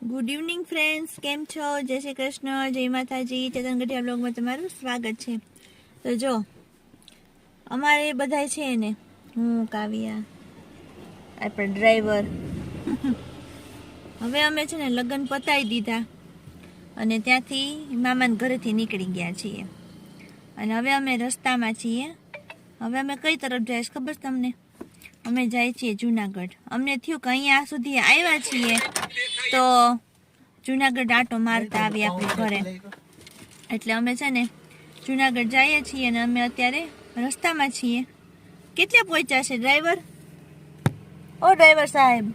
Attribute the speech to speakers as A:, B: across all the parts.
A: Good evening friends, કેમ છો? જય શ્રી કૃષ્ણ, જય માતાજી. ચેતન ગઢિયા બ્લોગમાં તમારું સ્વાગત છે. તો જો અમારે બધાય છે ને, હું કાવ્યા, આપણે ડ્રાઈવર, હવે અમે છે ને લગ્ન પતાવી દીધા અને ત્યાંથી મામાના ઘરેથી નીકળી ગયા છીએ અને હવે અમે રસ્તામાં છીએ. હવે અમે કઈ તરફ જઈશ ખબર છે તમને? અમે જાય છીએ જુનાગઢ. અમને થયું કે અહીંયા સુધી આવ્યા છીએ તો જુનાગઢ આટો મારતા આવી આપણે ઘરે, એટલે અમે છે ને જુનાગઢ જઈએ છીએ અને અમે અત્યારે રસ્તામાં છીએ. કેટલે પહોંચ્યા છે ડ્રાઈવર? ઓ ડ્રાઈવર સાહેબ,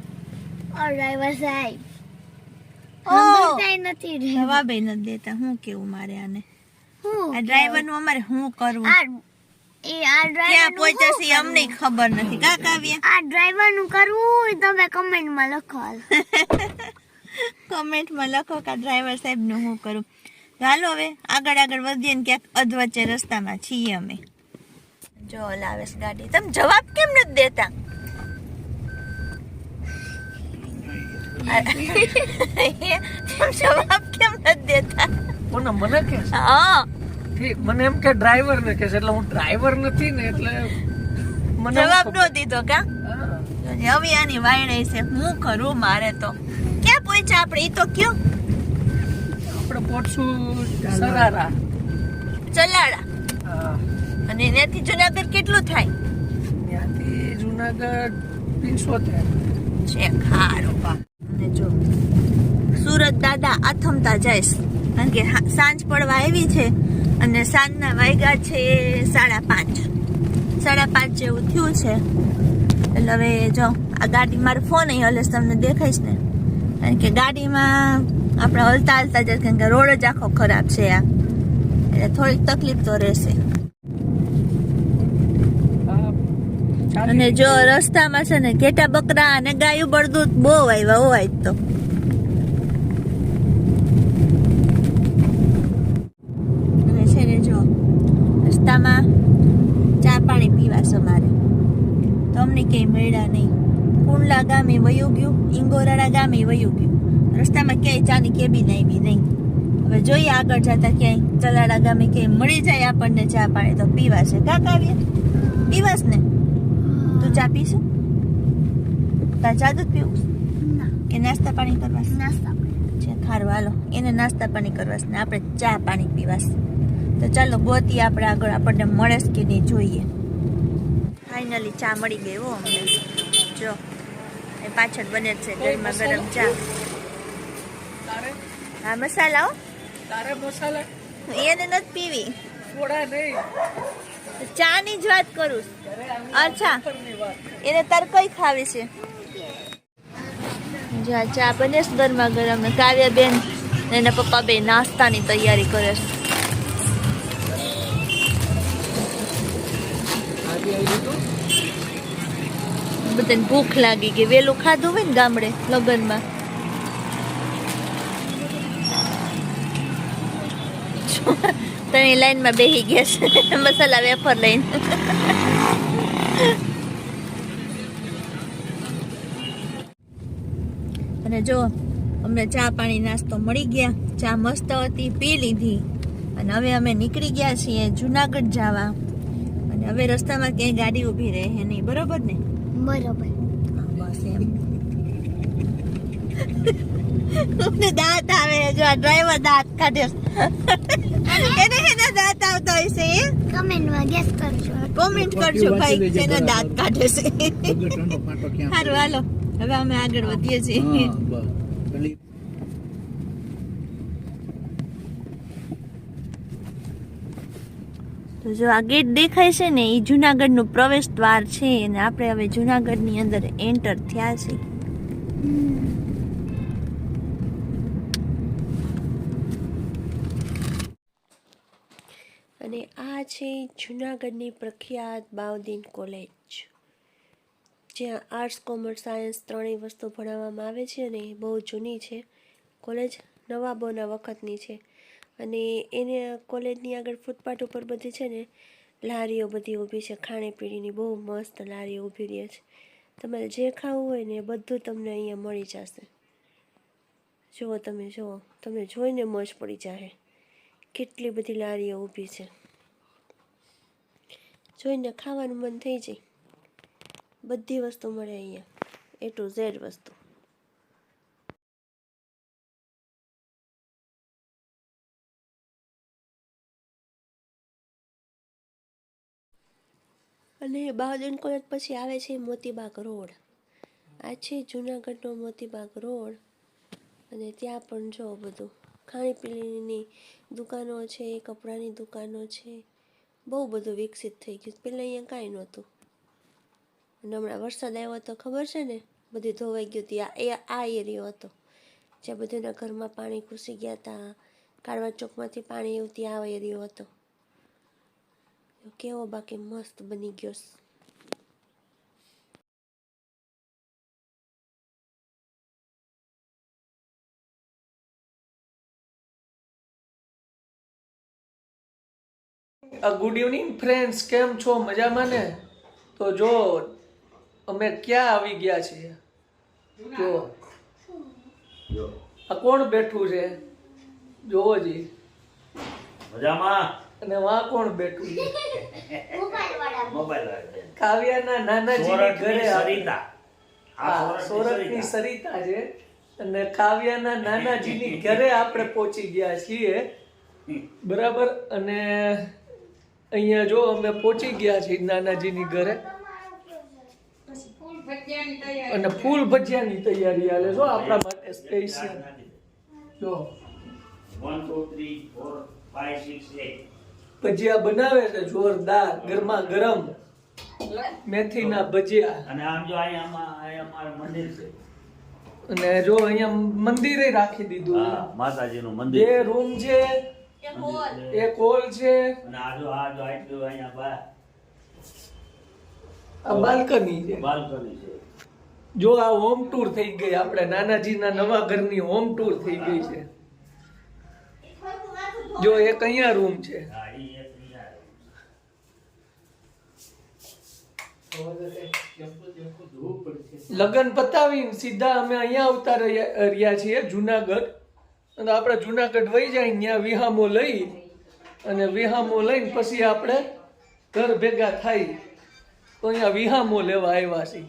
A: જવાબ નથી દેતા. હું કેવું મારે આને? આ ડ્રાઈવર નું અમારે શું કરવું? ક્યાં પહોંચ્યા છે અમને ખબર નથી. કા કાવ્યા?
B: આ ડ્રાઈવર નું કરવું તમે કમેન્ટમાં લખો.
A: કમેન્ટમાં લખો કે ડ્રાઈવર સાહેબ નું હું કરું. ચાલો હવે આગળ વધીએ ને ક્યાંક અધવચ્ચે રસ્તામાં છીએ અમે. જો લાવેશ ગાડી. તમે જવાબ કેમ નથી દેતા? જવાબ કેમ નથી દેતા?
C: મને કે
A: હા,
C: ઠીક, મને એમ કે ડ્રાઈવર ને કે એટલે હું ડ્રાઈવર નથી ને એટલે મને
A: જવાબ નો દીધો કા?
C: હા.
A: હવે આની વાયડે છે, હું કરું મારે તો. ક્યાં પહોંચ્યા આપણે? ઈ તો કયો.
C: આપણે પહોંચશું સરારા.
A: ચલાડા.
C: હા.
A: અને ત્યાંથી જુનાગઢ કેટલું થાય?
C: ત્યાંથી જુનાગઢ 75
A: છે. ખારો બા. અને જો સુરત દાદા આથમતા જઈશ, કારણ કે સાંજ પડવા આવી છે અને સાંજના વાગ્યા છે 5:30. 5:30 જેવું થયું છે. એટલે હવે જો આ ગાડી, મારો ફોન અહીં હલે તમને દેખાઈશ ને, કારણ કે ગાડીમાં આપણે હલતા જાય, કારણ કે રોડ જ આખો ખરાબ છે આ, એટલે થોડીક તકલીફ તો રહેશે. અને જો રસ્તામાં છે ને ઘેટા બકરા અને ગાયું બળદું બહુ આવ્યા હોય તો. અને છે ને જો રસ્તામાં ચા પાણી પીવાશે મારે, તો અમને ક્યાંય મળ્યા નહીં. કુંડલા ગામે વયું ગયું, ઇંગોરાળા ગામે વયું ગયું. રસ્તામાં ક્યાંય ચાની કેબિન આવી નહીં. હવે જોઈએ આગળ જતા ક્યાંય ચલાડા ગામે ક્યાંય મળી જાય આપણને ચા પાણી તો પીવાશે. કા કાવ્યા? પીવાસ ને? તું ચા પીશું? તાર ચા દૂધ પીવું કે નાસ્તા પાણી કરવાસ? છે ખારું, હાલો એને નાસ્તા પાણી કરવાસ ને આપણે ચા પાણી પીવાસ. તો ચાલો ગોતી આપણે આગળ, આપણને મળે કે નહીં જોઈએ. ફાઇનલી ચા મળી ગઈ હો અમને. જો એ પાછળ બને છે ગરમા ગરમ ચા. હા મસાલા હો.
C: તારે મસાલા
A: એને નથી પીવી,
C: થોડા નહીં.
A: ચા ની જ વાત કરું. અચ્છા, એને તાર કઈ ખાવી છે? જો આ ચા બને છે ગરમા ગરમ. કાવ્યા બેન એના પપ્પા બે નાસ્તાની તૈયારી કરે છે. બધાને ભૂખ લાગી ગઈ, વેલું ખાધું હોય ને ગામડે લગનમાં. તમે લાઈનમાં બેસી ગયા છે મસાલા વેફર લઈને. અને જો અમને ચા પાણી નાસ્તો મળી ગયા. ચા મસ્ત હતી, પી લીધી અને હવે અમે નીકળી ગયા છીએ જુનાગઢ જવા. અને હવે રસ્તામાં ક્યાંય ગાડી ઊભી રહે નહીં, બરોબર ને?
B: બરોબર.
A: બસ એમ. દાંત આવે, જો આ ડ્રાઈવર દાંત કાઢે. એને દાંત આવતા હોય છે.
B: કમેન્ટમાં ગેસ કરજો.
A: કોમેન્ટ કરજો ભાઈ, જેના દાંત કાઢે છે. સારું હાલો, હવે અમે આગળ વધીએ છીએ. તો જો આ ગેટ દેખાય છે ને, એ જુનાગઢ નું પ્રવેશ દ્વાર છે અને આપણે હવે જુનાગઢ ની અંદર એન્ટર થયા છે. અને આ છે જુનાગઢની પ્રખ્યાત બાઉદીન કોલેજ, જ્યાં આર્ટ્સ, કોમર્સ, સાયન્સ ત્રણેય વસ્તુ ભણાવવામાં આવે છે. અને બહુ જૂની છે કોલેજ, નવાબોના વખતની છે. અને એને કોલેજની આગળ ફૂટપાથ ઉપર બધી છે ને લારીઓ બધી ઊભી છે, ખાણીપીણીની બહુ મસ્ત લારીઓ ઊભી રહી છે. તમારે જે ખાવું હોય ને એ બધું તમને અહીંયા મળી જશે. જુઓ તમે જુઓ, તમને જોઈને મોજ પડી જાય. કેટલી બધી લારીઓ ઊભી છે, જોઈને ખાવાનું મન થઈ જાય. બધી વસ્તુ મળે અહીંયા, A to Z વસ્તુ. અને બહાદુર કોલેજ પછી આવે છે મોતીબાગ રોડ. આ છે જૂનાગઢનો મોતીબાગ રોડ. અને ત્યાં પણ જો બધું ખાણીપીણીની દુકાનો છે, કપડાની દુકાનો છે. બહુ બધું વિકસિત થઈ ગયું. પહેલાં અહીંયા કાંઈ નહોતું. અને હમણાં વરસાદ આવ્યો તો ખબર છે ને, બધું ધોવાઈ ગયું હતું. આ એરિયો હતો જ્યાં બધાના ઘરમાં પાણી ઘૂસી ગયા હતા. કાળવા ચોકમાંથી પાણી એવું ત્યાં આ એરિયો હતો. કેવો બાકી મસ્ત બની ગયો.
C: ગુડ ઇવનિંગ ફ્રેન્ડ્સ, કેમ છો? મજામાં ને? તો જો અમે ક્યાં આવી ગયા છીએ. જો આ કોણ બેઠું છે જોવો જી.
D: મજામાં.
C: અને વા કોણ બેઠું છે?
D: મોબાઈલ
C: કાવ્યાના નાનાજીની ઘરે
D: સરિતા.
C: સોરઠની સરિતા છે. અને કાવ્યાના નાનાજીની ઘરે આપણે પહોંચી ગયા છીએ, બરાબર. અને અહીંયા જો અમે પહોંચી ગયા છીએ નાનાજીની ઘરે. અને ફૂલ ભજીયાની તૈયારી હાલે જો આપણા માટે સ્પેશિયલ. જો
D: 1 2 3 4 5 6 8
C: ભજીયા બનાવે છે જોરદાર, ગરમા ગરમ મેથીના ભજીયા.
D: અને આમ જો અહીંયા અમારું મંદિર છે.
C: અને જો અહીંયા મંદિરે રાખી દીધું.
D: હા, માતાજીનું મંદિર.
C: 2 રૂમ છે, એક હોલ છે,
D: અને આ જો આટલું અહીંયા
C: આ બાલ્કની છે.
D: બાલ્કની છે.
C: જો આ હોમ ટૂર થઈ ગઈ, આપણે નાનાજીના નવા ઘરની હોમ ટૂર થઈ ગઈ છે. જો એક અહીંયા રૂમ છે.
D: હા, ઈ એક અહીંયા.
C: લગ્ન પતાવીને સીધા અમે અહીંયા આવતા રહ્યા છીએ જુનાગઢ. અને આપણે જુનાગઢ વહી જાય ત્યાં વિહામો લઈ, અને વિહામો લઈને પછી આપણે ઘર ભેગા થાય. તો અહીંયા વિહામો લેવા આવ્યા છીએ,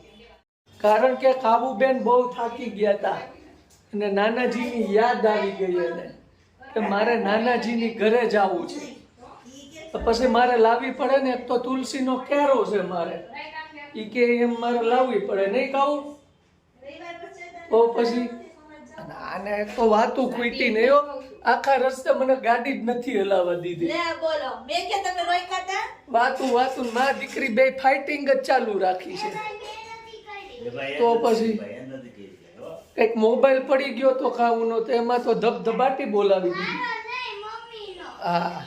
C: કારણ કે કાબુબેન બહુ થાકી ગયા હતા અને નાનાજીની યાદ આવી ગઈ એને કે મારે નાનાજીની ઘરે જવું છે. તો પછી મારે લાવવી પડે ને. એક તો તુલસીનો કેરો છે મારે, ઈ કે એમ મારે લાવવી પડે, નહીં ખાવું? તો પછી આને એક તો વાતું ખૂટી નહીં હો. આખા રસ્તે મને ગાડી જ નથી હલાવવા દીધી. વાતું માં દીકરી બે ફાઇટિંગ જ ચાલુ રાખી છે. તો પછી કઈક મોબાઈલ પડી ગયો તો ખાવું નો, તો એમાં તો ધબધબાટી બોલાવી દીધી. હા,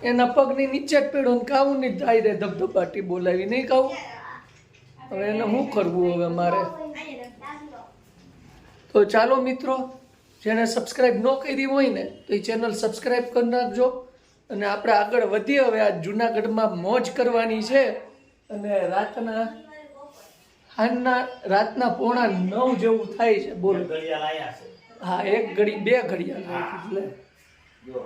C: એના પગની નીચે જ પડ્યો ને ખાવું નહીં થાય રે, ધબધબાટી બોલાવી. નહીં ખાવું? હવે એને શું કરવું હવે મારે? તો ચાલો મિત્રો, જેને સબસ્ક્રાઇબ ન કરી હોય ને તો એ ચેનલ સબસ્ક્રાઇબ કરી નાખજો. અને આપણે આગળ વધીએ. હવે આ જુનાગઢમાં મોજ કરવાની છે. અને રાતના 9:45 જેવું થાય છે. બોલો.
D: ઘડિયાળ આયા છે.
C: હા, 1 ઘડી 2 ઘડિયાળ એટલે
D: જો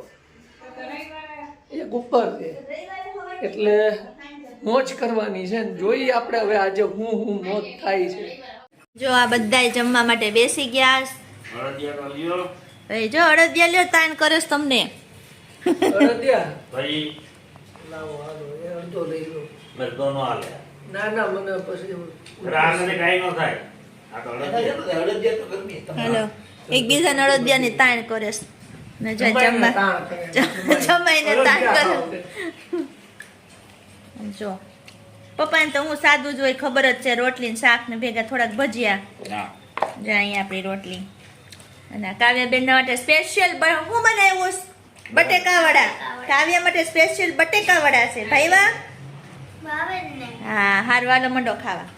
C: એક ઉપર છે, એટલે મોજ કરવાની છે. જોઈએ આપણે હવે આજે હું મોજ થાય છે.
A: જો આ બધાય જમવા માટે બેસી ગયા.
D: અડદિયા તો લ્યો.
A: ભાઈ જો અડદિયા લ્યો, તાન કરે છે તમને.
C: અડદિયા
D: ભાઈ
C: લાવો, હાલો, એ અડધો લઈ લો.
D: બધો નો હાલે.
C: ના મને પછી
D: રામને કાઈ ન થાય. આ તો અડદિયા.
A: હાલો, એકબીજાને અડદિયાની તાણ કરે છે. ને જો જમાઈને તાણ કરે. જો પપ્પાને તો હું સાદું જ હોય, ખબર જ છે. રોટલી ને શાક ને ભેગા થોડાક ભજીયા.
D: ના.
A: જો અહીંયા આપણી રોટલી. અને કાવ્યાબેન માટે સ્પેશિયલ હું બનાવ્યું બટેકા વડા. કાવ્યા માટે સ્પેશિયલ બટેકા વડા છે ભાઈવા. હા, હારું હાલો મંડો ખાવા.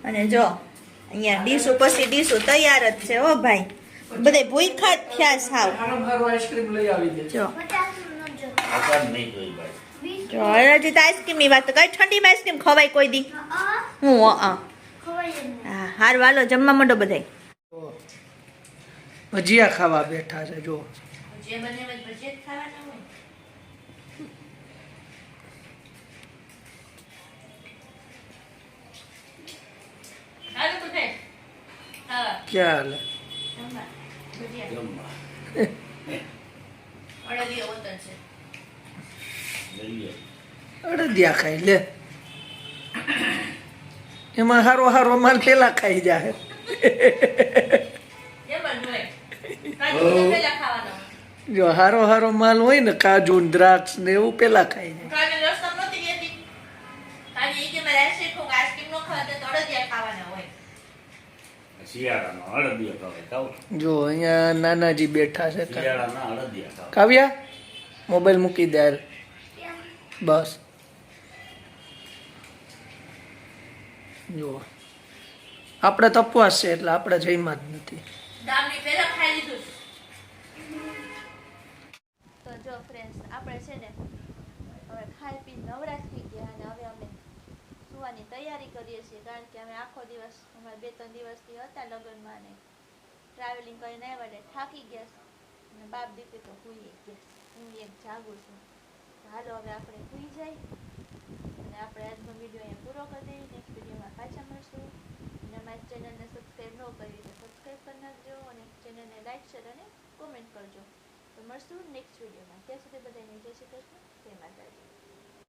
A: અને જો અહીંયા ડીશું પછી ડીશું તૈયાર જ છે. ઓ ભાઈ, બધે ભૂખ્યા જ થયા સાવ.
C: આઈસ્ક્રીમ લઈ આવી દે.
A: જો
D: આકાર નહીં જોઈ ભાઈ.
A: જો હજી તો આઈસ્ક્રીમ ની વાત, કઈ ઠંડીમાં આઈસ્ક્રીમ ખવાય કોઈ દી? હું હા હારું હાલો જમવા માંડો બધાય.
C: ભજીયા ખાવા બેઠા છે જો.
A: જે બને ભજીયા જ ખાવાના હોય. હાલો બધાય. હા
C: ક્યાં
A: જમવા ભજીયા
D: જમવા.
A: અડદિયા વતન છે.
D: લઈએ.
C: અડદિયા ખાઈ લે. એમાં હારો હારો માલ પેલા ખાઈ જાય.
A: કેમ બનવાય? કાજુ પેલા ખાવાનો.
C: જો હારો હારો માલ હોય ને કાજુ ને દ્રાક્ષ ને એવું પેલા ખાઈ જાય.
A: કાલે રસમ નહોતી કહેતી. કાલે ઈ કે મારે આઈસ્ક્રીમ નો ખાવા તો અડદિયા ખાવાના હોય.
D: શિયાળામાં અડદિયા ખાવાય ખાવ.
C: જો અહીંયા નાનાજી બેઠા છે.
D: શિયાળામાં અડદિયા ખાવ.
C: કાવ્યા મોબાઈલ મૂકી દે હાલ. બસ જો આપણે તો ઉપવાસ છે એટલે આપણે જઈમાં જ નથી.
A: દામની પહેલા ખાઈ લીધું છે. તો જો ફ્રેન્ડ્સ આપણે છે ને હવે ખાઈ પી નવરા થઈ ગયા અને હવે અમે સુવાની તૈયારી કરીએ છીએ કારણ કે અમે આખો દિવસ અમારે 2-3 દિવસથી હતા લગ્નમાં ને ટ્રાવેલિંગ કરીને આવ્યા એટલે થાકી ગયા છે અને બાપ દીકરી તો સૂઈ ગયા. હું એક જાગું છું. હાલો હવે આપણે સૂઈ જાય અને આપણે આજનો વિડીયો અહીંયા પૂરો કરી દઈએ. નેક્સ્ટ વિડીયોમાં પાછા મળશું અને અમારી ચેનલને સબસ્ક્રાઈબ ન કરી તો સબસ્ક્રાઈબ કરી નાખજો અને ચેનલને લાઈક શેર અને કોમેન્ટ કરજો. તો મળશું નેક્સ્ટ વિડીયોમાં. ત્યાં સુધી બધાને જય શ્રી કૃષ્ણ, જય માતાજી.